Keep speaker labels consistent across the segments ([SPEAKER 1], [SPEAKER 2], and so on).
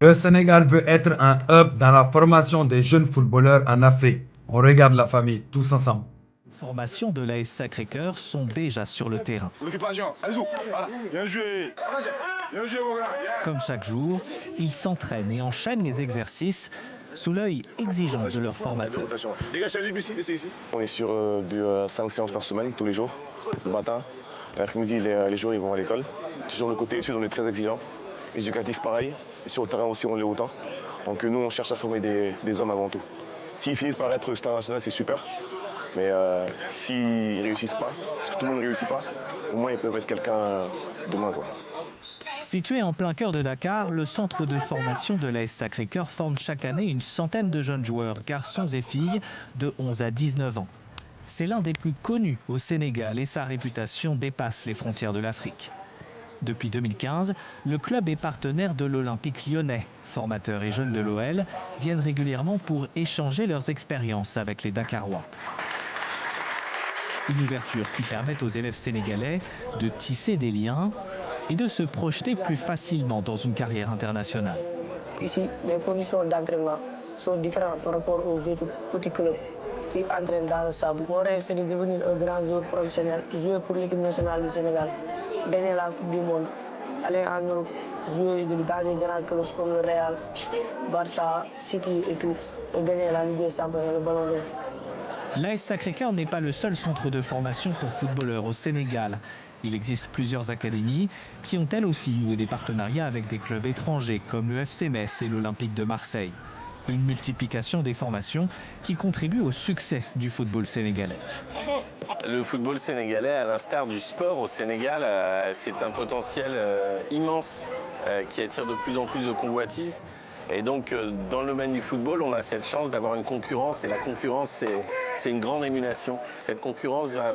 [SPEAKER 1] Le Sénégal veut être un hub dans la formation des jeunes footballeurs en Afrique. On regarde la famille, tous ensemble.
[SPEAKER 2] Formations de l'AS Sacré-Cœur sont déjà sur le terrain. Comme chaque jour, ils s'entraînent et enchaînent les exercices sous l'œil exigeant de leur formateur.
[SPEAKER 3] On est sur 5 séances par semaine, tous les jours, le matin. L'après-midi, les jours, ils vont à l'école. Sur le côté études, on est très exigeant. Éducatif, pareil. Et sur le terrain aussi, on l'est autant. Donc nous, on cherche à former des hommes avant tout. S'ils finissent par être stars nationales, c'est super. Mais s'ils ne réussissent pas, parce que tout le monde ne réussit pas, au moins ils peuvent être quelqu'un demain, quoi.
[SPEAKER 2] Situé en plein cœur de Dakar, le centre de formation de l'AS Sacré-Cœur forme chaque année une centaine de jeunes joueurs, garçons et filles, de 11 à 19 ans. C'est l'un des plus connus au Sénégal et sa réputation dépasse les frontières de l'Afrique. Depuis 2015, le club est partenaire de l'Olympique lyonnais. Formateurs et jeunes de l'OL viennent régulièrement pour échanger leurs expériences avec les Dakarois. Une ouverture qui permet aux élèves sénégalais de tisser des liens et de se projeter plus facilement dans une carrière internationale.
[SPEAKER 4] Ici, les conditions d'entraînement sont différentes par rapport aux autres petits clubs qui entraînent dans le sable. Mon rêve, c'est de devenir un grand joueur professionnel, jouer pour l'équipe nationale du Sénégal, gagner la Coupe du Monde, aller en Europe, jouer dans des grands clubs comme le Real, Barça, City et tout, et gagner la Ligue des Champions et le Ballon d'Or.
[SPEAKER 2] L'AS Sacré-Cœur n'est pas le seul centre de formation pour footballeurs au Sénégal. Il existe plusieurs académies qui ont elles aussi noué des partenariats avec des clubs étrangers comme le FC Metz et l'Olympique de Marseille. Une multiplication des formations qui contribue au succès du football sénégalais.
[SPEAKER 5] Le football sénégalais, à l'instar du sport au Sénégal, c'est un potentiel immense qui attire de plus en plus de convoitises. Et donc, dans le domaine du football, on a cette chance d'avoir une concurrence. Et la concurrence, c'est une grande émulation. Cette concurrence va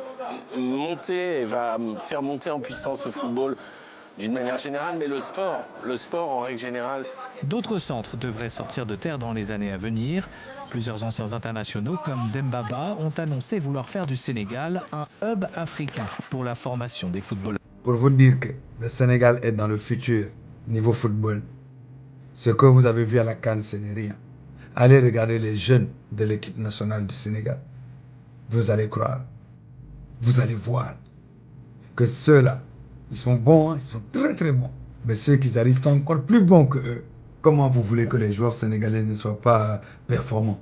[SPEAKER 5] monter et va faire monter en puissance le football d'une manière générale, mais le sport en règle générale.
[SPEAKER 2] D'autres centres devraient sortir de terre dans les années à venir. Plusieurs anciens internationaux comme Dembaba ont annoncé vouloir faire du Sénégal un hub africain pour la formation des footballeurs.
[SPEAKER 1] Pour vous dire que le Sénégal est dans le futur niveau football. Ce que vous avez vu à la CAN, ce n'est rien. Allez regarder les jeunes de l'équipe nationale du Sénégal. Vous allez croire, vous allez voir que ceux-là, ils sont bons, ils sont très très bons. Mais ceux qui arrivent sont encore plus bons que eux. Comment vous voulez que les joueurs sénégalais ne soient pas performants?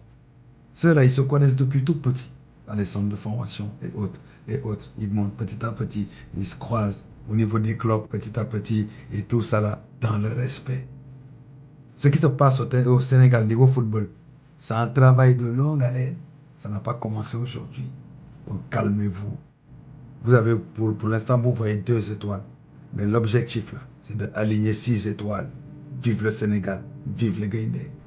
[SPEAKER 1] Ceux-là, ils se connaissent depuis tout petit, dans les centres de formation et autres, et autres. Ils montent petit à petit, ils se croisent au niveau des clubs petit à petit, et tout ça là, dans le respect. Ce qui se passe au Sénégal niveau football, c'est un travail de longue haleine. Ça n'a pas commencé aujourd'hui. Donc calmez-vous. Vous avez, pour l'instant, vous voyez 2 étoiles. Mais l'objectif là, c'est d'aligner 6 étoiles. Vive le Sénégal, vive le Gaïndé.